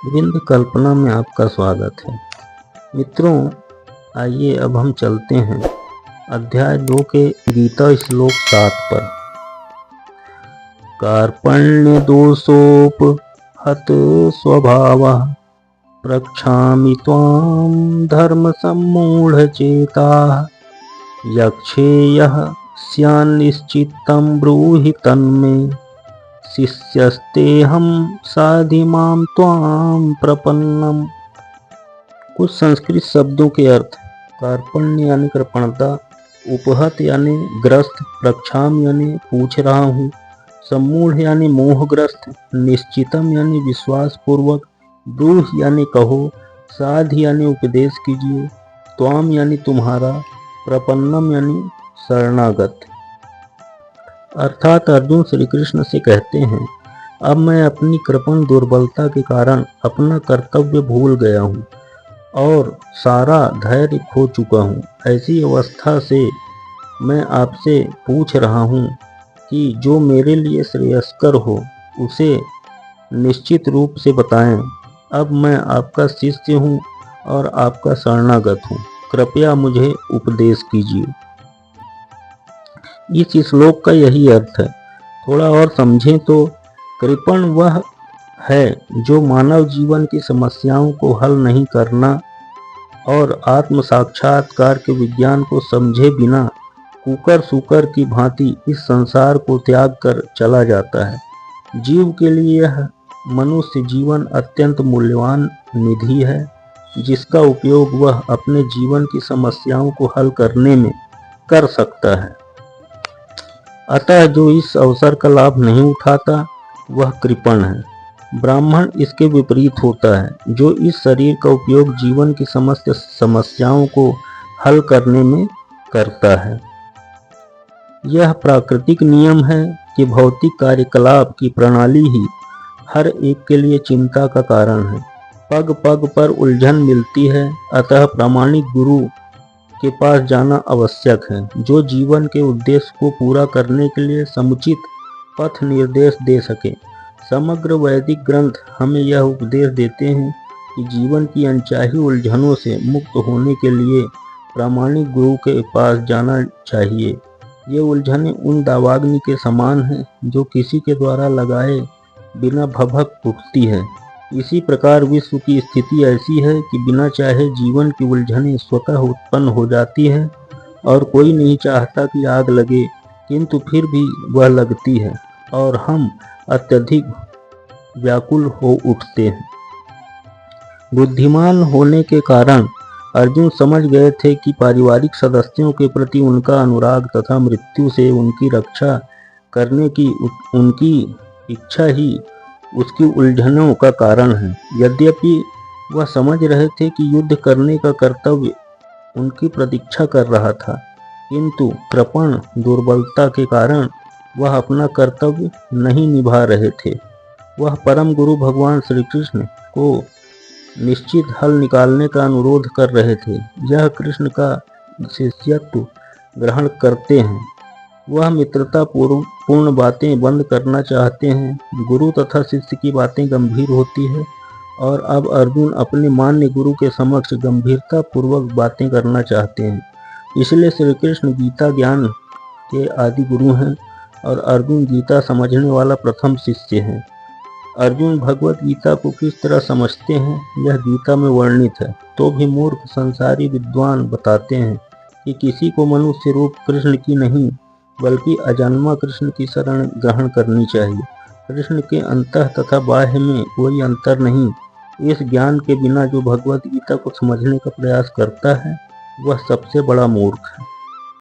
विंध्य कल्पना में आपका स्वागत है। मित्रों, आइए अब हम चलते हैं अध्याय 2 के गीता श्लोक 7 पर। कार्पण्य दोषोपहत स्वभावः प्रक्षामि त्वां धर्म सम्मूढ़ चेताः यक्षेयः स्यान्निश्चितं ब्रूहि तन्मे शिष्यस्तेहं साधि मां त्वां प्रपन्नम। कुछ संस्कृत शब्दों के अर्थ: कार्पण्य यानी कृपणता, उपहत यानी ग्रस्त, प्रक्षाम यानी पूछ रहा हूँ, सम्मूढ़ यानी मोहग्रस्त, निश्चितम यानी विश्वास पूर्वक, ब्रूह यानी कहो, साध यानी उपदेश कीजिए, त्वाम यानी तुम्हारा, प्रपन्नम यानी शरणागत। अर्थात अर्जुन श्री कृष्ण से कहते हैं, अब मैं अपनी कृपण दुर्बलता के कारण अपना कर्तव्य भूल गया हूँ और सारा धैर्य खो चुका हूँ। ऐसी अवस्था से मैं आपसे पूछ रहा हूँ कि जो मेरे लिए श्रेयस्कर हो उसे निश्चित रूप से बताएं। अब मैं आपका शिष्य हूँ और आपका शरणागत हूँ, कृपया मुझे उपदेश कीजिए। इस श्लोक का यही अर्थ है। थोड़ा और समझें तो कृपण वह है जो मानव जीवन की समस्याओं को हल नहीं करना और आत्म साक्षात्कार के विज्ञान को समझे बिना कुकर सुकर की भांति इस संसार को त्याग कर चला जाता है। जीव के लिए यह मनुष्य जीवन अत्यंत मूल्यवान निधि है, जिसका उपयोग वह अपने जीवन की समस्याओं को हल करने में कर सकता है। अतः जो इस अवसर का लाभ नहीं उठाता वह कृपण है। ब्राह्मण इसके विपरीत होता है, जो इस शरीर का उपयोग जीवन की समस्त समस्याओं को हल करने में करता है। यह प्राकृतिक नियम है कि भौतिक कार्यकलाप की प्रणाली ही हर एक के लिए चिंता का कारण है। पग पग पर उलझन मिलती है, अतः प्रामाणिक गुरु के पास जाना आवश्यक है, जो जीवन के उद्देश्य को पूरा करने के लिए समुचित पथ निर्देश दे सके। समग्र वैदिक ग्रंथ हमें यह उपदेश देते हैं कि जीवन की अनचाही उलझनों से मुक्त होने के लिए प्रामाणिक गुरु के पास जाना चाहिए। ये उलझनें उन दावाग्नि के समान हैं जो किसी के द्वारा लगाए बिना भभक उठती है। इसी प्रकार विश्व की स्थिति ऐसी है कि बिना चाहे जीवन की उलझनें स्वतः उत्पन्न हो जाती है और कोई नहीं चाहता कि आग लगे, किंतु फिर भी वह लगती है और हम अत्यधिक व्याकुल हो उठते हैं। बुद्धिमान होने के कारण अर्जुन समझ गए थे कि पारिवारिक सदस्यों के प्रति उनका अनुराग तथा मृत्यु से उनकी रक्षा करने की उनकी इच्छा ही उसकी उलझनों का कारण है। यद्यपि वह समझ रहे थे कि युद्ध करने का कर्तव्य उनकी प्रतीक्षा कर रहा था, किंतु कृपण दुर्बलता के कारण वह अपना कर्तव्य नहीं निभा रहे थे। वह परम गुरु भगवान श्री कृष्ण को निश्चित हल निकालने का अनुरोध कर रहे थे। यह कृष्ण का शिष्यत्व ग्रहण करते हैं। वह मित्रता पूर्ण बातें बंद करना चाहते हैं। गुरु तथा शिष्य की बातें गंभीर होती है और अब अर्जुन अपने मान्य गुरु के समक्ष गंभीरता पूर्वक बातें करना चाहते हैं। इसलिए श्री कृष्ण गीता ज्ञान के आदि गुरु हैं और अर्जुन गीता समझने वाला प्रथम शिष्य है। अर्जुन भगवत गीता को किस तरह समझते हैं यह गीता में वर्णित है। तो भी मूर्ख संसारी विद्वान बताते हैं कि किसी को मनुष्य रूप कृष्ण की नहीं बल्कि अजन्मा कृष्ण की शरण ग्रहण करनी चाहिए। कृष्ण के अंतः तथा बाह्य में कोई अंतर नहीं। इस ज्ञान के बिना जो भगवत गीता को समझने का प्रयास करता है वह सबसे बड़ा मूर्ख है।